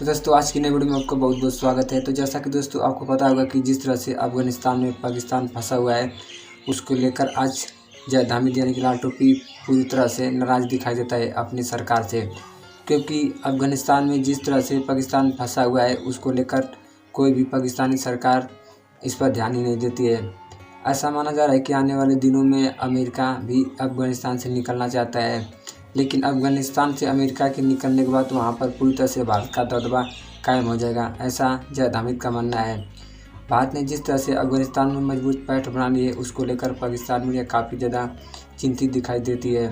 तो दोस्तों आज की नई वीडियो में आपका बहुत बहुत स्वागत है। तो जैसा कि दोस्तों आपको पता होगा कि जिस तरह से अफगानिस्तान में पाकिस्तान फंसा हुआ है, उसको लेकर आज जावेद हामिद यानी कि लाल टोपी पूरी तरह से नाराज़ दिखाई देता है अपनी सरकार से, क्योंकि अफगानिस्तान में जिस तरह से पाकिस्तान फंसा हुआ है उसको लेकर कोई भी पाकिस्तानी सरकार इस पर ध्यान ही नहीं देती है। ऐसा माना जा रहा है कि आने वाले दिनों में अमेरिका भी अफगानिस्तान से निकलना चाहता है, लेकिन अफगानिस्तान से अमेरिका के निकलने के बाद वहाँ पर पूरी तरह से भारत का दबदबा कायम हो जाएगा, ऐसा जावेद हामिद का मानना है। भारत ने जिस तरह से अफगानिस्तान में मजबूत पैठ बना ली है, उसको लेकर पाकिस्तान मीडिया काफ़ी ज़्यादा चिंतित दिखाई देती है।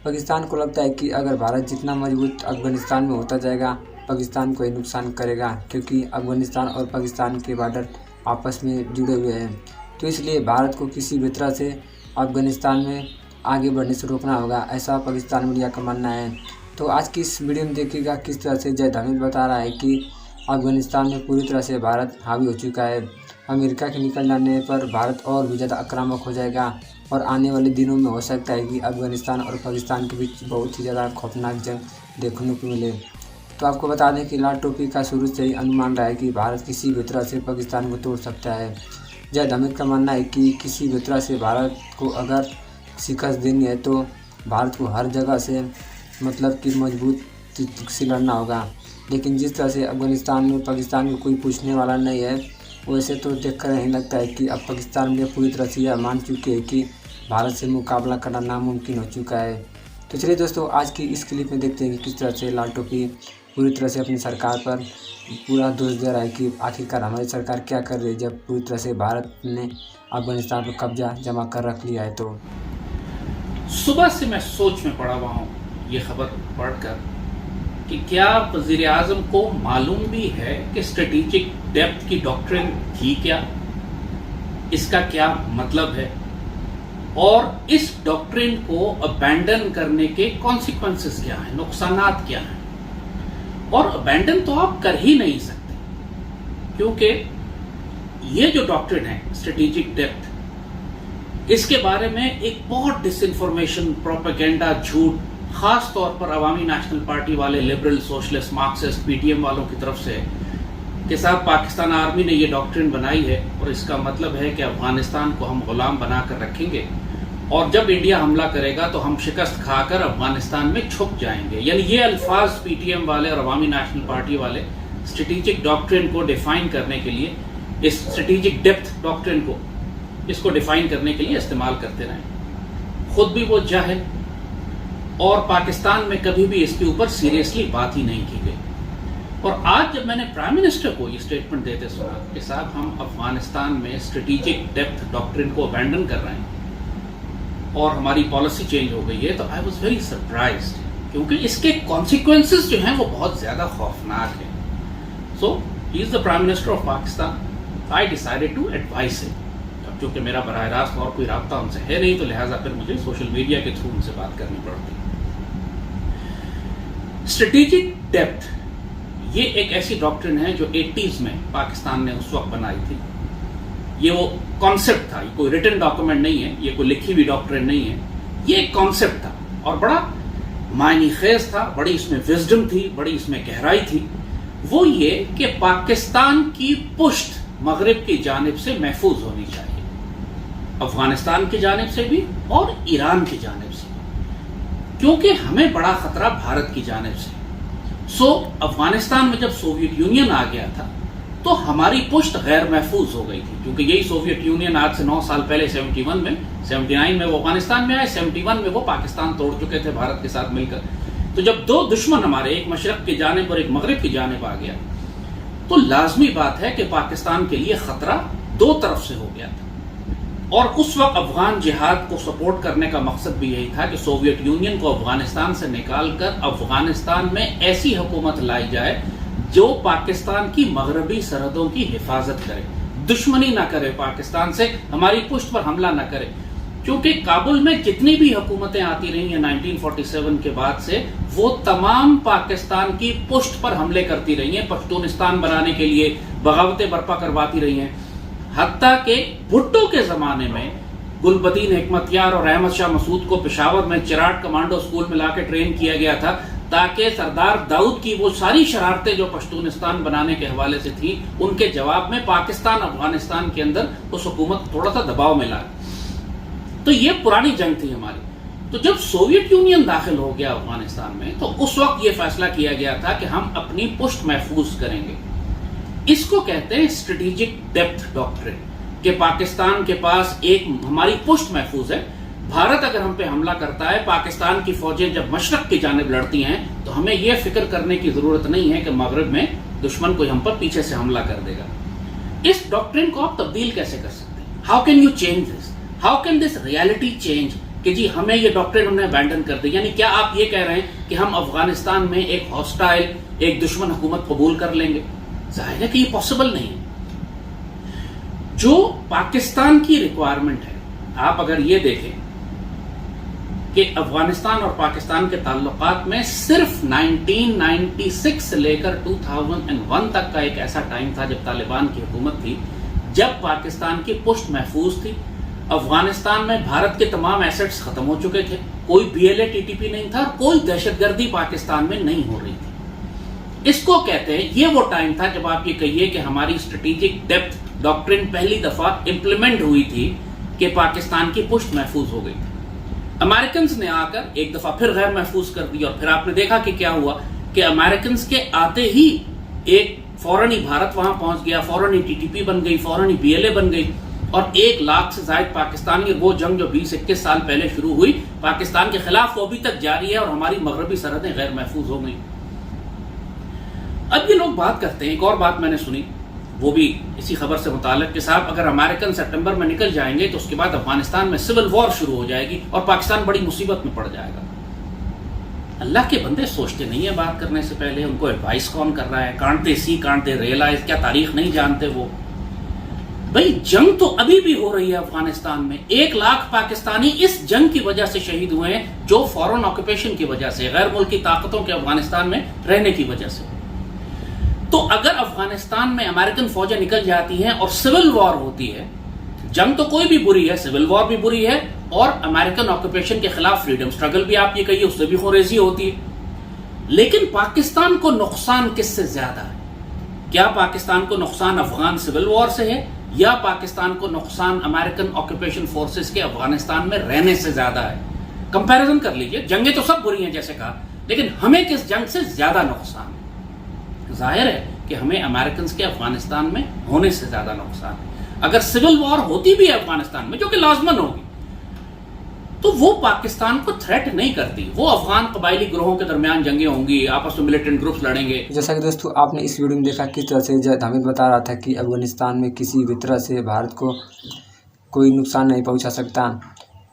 पाकिस्तान को लगता है कि अगर भारत जितना मजबूत अफगानिस्तान में होता जाएगा, पाकिस्तान को ही नुकसान करेगा, क्योंकि अफगानिस्तान और पाकिस्तान के बॉर्डर आपस में जुड़े हुए हैं। तो इसलिए भारत को किसी भी तरह से अफगानिस्तान में आगे बढ़ने से रोकना होगा, ऐसा पाकिस्तान मीडिया का मानना है। तो आज की इस वीडियो में देखिएगा किस तरह से जावेद हामिद बता रहा है कि अफगानिस्तान में पूरी तरह से भारत हावी हो चुका है। अमेरिका के निकल जाने पर भारत और भी ज़्यादा आक्रामक हो जाएगा और आने वाले दिनों में हो सकता है कि अफगानिस्तान और पाकिस्तान के बीच बहुत ही ज़्यादा खौफनाक जंग देखने को मिले। तो आपको बता दें कि लाल टोपी का शुरू से ही अनुमान रहा है कि भारत किसी भी तरह से पाकिस्तान को तोड़ सकता है। जावेद हामिद का मानना है कि किसी भी तरह से भारत को अगर शिकस्त देनी है तो भारत को हर जगह से मतलब कि मजबूत से लड़ना होगा। लेकिन जिस तरह से अफगानिस्तान में पाकिस्तान को कोई पूछने वाला नहीं है, वैसे तो देखकर नहीं लगता है कि अब पाकिस्तान में पूरी तरह से यह मान चुके हैं कि भारत से मुकाबला करना नामुमकिन हो चुका है। तो चलिए दोस्तों आज की इस क्लिप में देखते हैं कि किस तरह से लाल टोपी पूरी तरह से अपनी सरकार पर पूरा दोष दे रहा है कि आखिरकार हमारी सरकार क्या कर रही है, जब पूरी तरह से भारत ने अफगानिस्तान पर कब्जा जमा कर रख लिया है। तो सुबह से मैं सोच में पड़ा हुआ हूँ ये खबर पढ़कर कि क्या वज़ीर आज़म को मालूम भी है कि स्ट्रेटेजिक डेप्थ की डॉक्ट्रिन थी क्या, इसका क्या मतलब है, और इस डॉक्ट्रिन को अबैंडन करने के कॉन्सिक्वेंसेस क्या हैं, नुकसानात क्या हैं। और अबैंडन तो आप कर ही नहीं सकते, क्योंकि ये जो डॉक्ट्रिन है स्ट्रेटेजिक डेप्थ, इसके बारे में एक बहुत डिसइंफॉर्मेशन, प्रोपेगेंडा, झूठ, खास तौर पर अवामी नेशनल पार्टी वाले, लिबरल, सोशलिस्ट, मार्क्सिस्ट, पीटीएम वालों की तरफ से कि साहब पाकिस्तान आर्मी ने ये डॉक्ट्रिन बनाई है और इसका मतलब है कि अफगानिस्तान को हम गुलाम बनाकर रखेंगे और जब इंडिया हमला करेगा तो हम शिकस्त खाकर अफगानिस्तान में छुप जाएंगे। यानी ये अल्फाज पीटीएम वाले और अवामी नेशनल पार्टी वाले स्ट्रेटेजिक डॉक्ट्रिन को डिफाइन करने के लिए, इस स्ट्रेटेजिक डेप्थ डॉक्ट्रिन को, इसको डिफाइन करने के लिए इस्तेमाल करते रहे। खुद भी वो जाहिल, और पाकिस्तान में कभी भी इसके ऊपर सीरियसली बात ही नहीं की गई। और आज जब मैंने प्राइम मिनिस्टर को ये स्टेटमेंट देते सुना कि साहब हम अफगानिस्तान में स्ट्रेटेजिक डेप्थ डॉक्ट्रिन को अबैंडन कर रहे हैं और हमारी पॉलिसी चेंज हो गई है, तो आई वाज वेरी सरप्राइज्ड, क्योंकि इसके कॉन्सिक्वेंसेस जो हैं वो बहुत ज्यादा खौफनाक हैं। So he is the prime minister of Pakistan, I decided to advice him. क्योंकि मेरा बराह रास्त और कोई राब्ता उनसे है नहीं, तो लिहाजा फिर मुझे सोशल मीडिया के थ्रू उनसे बात करनी पड़ती। स्ट्रेटेजिक डेप्थ ये एक ऐसी डॉक्ट्रिन है जो 80s में पाकिस्तान ने उस वक्त बनाई थी। ये वो कॉन्सेप्ट था, ये कोई रिटन डॉक्यूमेंट नहीं है, ये कोई लिखी हुई डॉक्ट्रिन नहीं है, ये एक कॉन्सेप्ट था और बड़ा मायने खेज था, बड़ी इसमें विजडम थी, बड़ी इसमें गहराई थी। वो ये कि पाकिस्तान की पुश्त मगरिब की जानिब से महफूज होनी चाहिए, अफगानिस्तान की जानिब से भी और ईरान की जानिब से, क्योंकि हमें बड़ा खतरा भारत की जानिब से। अफगानिस्तान में जब सोवियत यूनियन आ गया था तो हमारी पुश्त गैर महफूज हो गई थी, क्योंकि यही सोवियत यूनियन आज से 9 साल पहले 79 में वो अफगानिस्तान में आए, 71 में वो पाकिस्तान तोड़ चुके थे भारत के साथ मिलकर। तो जब दो दुश्मन हमारे, एक मशरक की जानिब और एक मगरिब की जानिब आ गया, तो लाजमी बात है कि पाकिस्तान के लिए खतरा दो तरफ से हो गया था। और उस वक्त अफगान जिहाद को सपोर्ट करने का मकसद भी यही था कि सोवियत यूनियन को अफगानिस्तान से निकालकर अफगानिस्तान में ऐसी हुकूमत लाई जाए जो पाकिस्तान की मगरबी सरहदों की हिफाजत करे, दुश्मनी ना करे पाकिस्तान से, हमारी पुष्ट पर हमला ना करे। क्योंकि काबुल में जितनी भी हुकूमतें आती रही हैं 1947 के बाद से, वो तमाम पाकिस्तान की पुष्ट पर हमले करती रही हैं, पख्तूनिस्तान बनाने के लिए बगावतें बर्पा करवाती रही हैं। हत्ता के भुट्टो के जमाने में गुलबदीन हिकमतयार और अहमद शाह मसूद को पेशावर में चिराट कमांडो स्कूल में लाकर ट्रेन किया गया था تاکہ سردار داؤد کی وہ ساری شرارتیں جو پشتونستان بنانے کے حوالے سے تھیں ان کے جواب میں پاکستان افغانستان کے اندر اس حکومت تھوڑا سا دباؤ میں لائے. تو یہ پرانی جنگ تھی ہماری. تو جب سوویت یونین داخل ہو گیا افغانستان میں تو اس وقت یہ فیصلہ کیا گیا تھا کہ ہم اپنی پشت محفوظ کریں گے. اس کو کہتے ہیں اسٹریٹجک ڈیپتھ ڈاکٹرن کہ پاکستان کے پاس ایک ہماری پشت محفوظ ہے. بھارت اگر ہم پہ حملہ کرتا ہے، پاکستان کی فوجیں جب مشرق کی جانب لڑتی ہیں تو ہمیں یہ فکر کرنے کی ضرورت نہیں ہے کہ مغرب میں دشمن کوئی ہم پر پیچھے سے حملہ کر دے گا. اس ڈاکٹرن کو آپ تبدیل کیسے کر سکتے ہیں؟ How can you change this? How can this reality change کہ جی ہمیں یہ ڈاکٹرن ہم نے ابینڈن کر دی؟ یعنی کیا آپ یہ کہہ رہے ہیں کہ ہم افغانستان میں ایک ہاسٹائل، ایک دشمن حکومت قبول کر لیں گے؟ ظاہر ہے کہ یہ پاسبل نہیں ہے. جو پاکستان کی ریکوائرمنٹ ہے، آپ اگر یہ دیکھیں کہ افغانستان اور پاکستان کے تعلقات میں صرف 1996 سے لے کر 2001 تک کا ایک ایسا ٹائم تھا جب طالبان کی حکومت تھی، جب پاکستان کی پشت محفوظ تھی. افغانستان میں بھارت کے تمام ایسٹس ختم ہو چکے تھے، کوئی BLA-TTP نہیں تھا، کوئی دہشت گردی پاکستان میں نہیں ہو رہی تھی. اس کو کہتے ہیں، یہ وہ ٹائم تھا جب آپ یہ کہیے کہ ہماری اسٹریٹجک ڈیپتھ ڈاکٹرن پہلی دفعہ امپلیمنٹ ہوئی تھی کہ پاکستان کی پشت محفوظ ہو گئی تھی. امریکنز نے آ کر ایک دفعہ پھر غیر محفوظ کر دی، اور پھر آپ نے دیکھا کہ کیا ہوا کہ امریکنز کے آتے ہی ایک فوراً ہی بھارت وہاں پہنچ گیا، فوراً ہی TTP بن گئی، فوراً ہی BLA بن گئی، اور 1 لاکھ سے زائد پاکستانی. وہ جنگ جو 20-21 سال پہلے شروع ہوئی پاکستان کے خلاف، وہ ابھی تک جاری ہے اور ہماری مغربی سرحدیں غیر محفوظ ہو گئی. اب یہ لوگ بات کرتے ہیں، ایک اور بات میں نے سنی وہ بھی اسی خبر سے متعلق کہ صاحب اگر امریکن سپٹمبر میں نکل جائیں گے تو اس کے بعد افغانستان میں سول وار شروع ہو جائے گی اور پاکستان بڑی مصیبت میں پڑ جائے گا. اللہ کے بندے سوچتے نہیں ہیں بات کرنے سے پہلے، ان کو ایڈوائس کون کر رہا ہے؟ Can't they see can't they realise? کیا تاریخ نہیں جانتے وہ؟ بھائی جنگ تو ابھی بھی ہو رہی ہے افغانستان میں. 1 لاکھ پاکستانی اس جنگ کی وجہ سے شہید ہوئے ہیں، جو فورن آکوپیشن کی وجہ سے، غیر ملکی طاقتوں کے افغانستان میں رہنے کی وجہ سے. تو اگر افغانستان میں امریکن فوجیں نکل جاتی ہیں اور سول وار ہوتی ہے، جنگ تو کوئی بھی بری ہے، سول وار بھی بری ہے، اور امریکن آکوپیشن کے خلاف فریڈم سٹرگل بھی آپ یہ کہیے اس سے بھی خوریزی ہوتی ہے. لیکن پاکستان کو نقصان کس سے زیادہ ہے؟ کیا پاکستان کو نقصان افغان سول وار سے ہے، یا پاکستان کو نقصان امریکن آکوپیشن فورسز کے افغانستان میں رہنے سے زیادہ ہے؟ کمپیریزن کر لیجئے. جنگیں تو سب بری ہیں جیسے کہا، لیکن ہمیں کس جنگ سے زیادہ نقصان ہے؟ ظاہر ہے کہ ہمیں امریکنز کے افغانستان میں ہونے سے زیادہ نقصان ہے. اگر سول وار ہوتی بھی ہے افغانستان میں، جو کہ لازمن ہوگی، تو وہ پاکستان کو تھریٹ نہیں کرتی. وہ افغان قبائلی گروہوں کے درمیان جنگیں ہوں گی، آپس میں ملیٹنٹ گروپس لڑیں گے. جیسا کہ دوستو آپ نے اس ویڈیو میں دیکھا کس طرح سے جید حامد بتا رہا تھا کہ افغانستان میں کسی بھی طرح سے بھارت کو کوئی نقصان نہیں پہنچا سکتا.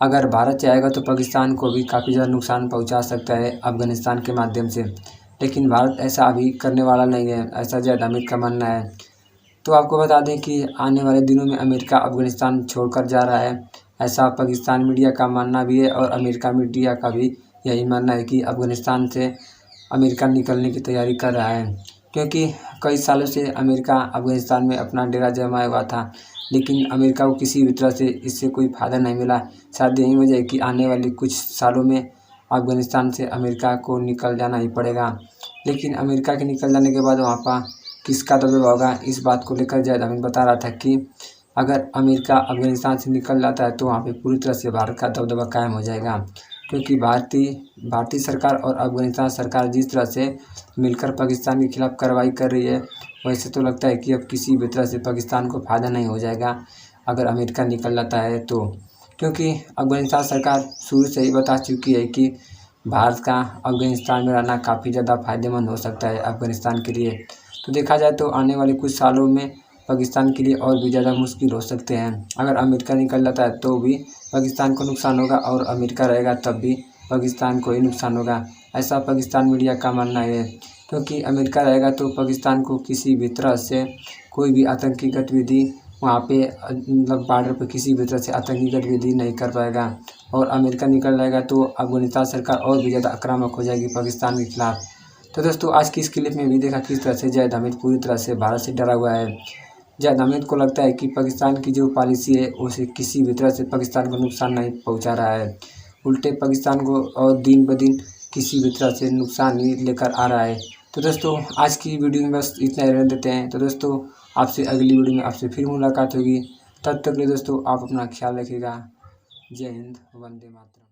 اگر بھارت چاہے گا تو پاکستان کو بھی کافی زیادہ نقصان پہنچا سکتا ہے افغانستان کے مادھیم سے، لیکن بھارت ایسا ابھی کرنے والا نہیں ہے، ایسا جید حامد کا ماننا ہے. تو آپ کو بتا دیں کہ آنے والے دنوں میں امریکہ افغانستان چھوڑ کر جا رہا ہے، ایسا پاکستان میڈیا کا ماننا بھی ہے، اور امریکہ میڈیا کا بھی یہی ماننا ہے کہ افغانستان سے امریکہ نکلنے کی تیاری کر رہا ہے. کیونکہ کئی سالوں سے امریکہ افغانستان میں اپنا ڈیرا جمائے ہوا تھا، لیکن امریکہ کو کسی بھی طرح سے اس سے کوئی فائدہ نہیں ملا. شاید یہی وجہ ہے کہ آنے والے کچھ سالوں میں افغانستان سے امریکہ کو نکل جانا ہی پڑے گا. لیکن امریکہ کے نکل جانے کے بعد وہاں پر کس کا دبدبہ ہوگا، اس بات کو لے کر جید حامد بتا رہا تھا کہ اگر امریکہ افغانستان سے نکل جاتا ہے تو وہاں پہ پوری طرح سے بھارت کا دبدبہ قائم ہو جائے گا. کیونکہ بھارتی سرکار اور افغانستان سرکار جس طرح سے مل کر پاکستان کے خلاف کارروائی کر رہی ہے، ویسے تو لگتا ہے کہ اب کسی بھی طرح سے پاکستان کو فائدہ نہیں ہو جائے گا اگر امریکہ نکل جاتا ہے تو. کیونکہ افغانستان سرکار شروع سے ہی بتا چکی ہے کہ بھارت کا افغانستان میں رہنا کافی زیادہ فائدہ مند ہو سکتا ہے افغانستان کے لیے. تو دیکھا جائے تو آنے والے کچھ سالوں میں پاکستان کے لیے اور بھی زیادہ مشکل ہو سکتے ہیں. اگر امریکہ نکل جاتا ہے تو بھی پاکستان کو نقصان ہوگا، اور امریکہ رہے گا تب بھی پاکستان کو ہی نقصان ہوگا، ایسا پاکستان میڈیا کا ماننا ہے. کیونکہ امریکہ رہے گا تو پاکستان کو کسی بھی طرح سے کوئی بھی آتنکی گتیودھی وہاں پہ مطلب بارڈر پہ کسی بھی طرح سے آتنکی گتیودھی نہیں کر پائے گا. اور امریکہ نکل جائے گا تو افغانستان سرکار اور بھی زیادہ آکرامک ہو جائے گی پاکستان کے خلاف. تو دوستو آج کی اس کلپ میں بھی دیکھا کس طرح سے جید حامد پوری طرح سے بھارت سے ڈرا ہوا ہے. جید حامد کو لگتا ہے کہ پاکستان کی جو پالیسی ہے اسے کسی بھی طرح سے پاکستان کو نقصان نہیں پہنچا رہا ہے، الٹے پاکستان کو اور دن بدن किसी भी तरह से नुकसान ही लेकर आ रहा है। तो दोस्तों आज की वीडियो में बस इतना ही रहने देते हैं। तो दोस्तों आपसे अगली वीडियो में आपसे फिर मुलाकात होगी। तब तक के लिए दोस्तों आप अपना ख्याल रखिएगा। जय हिंद, वंदे मातरम।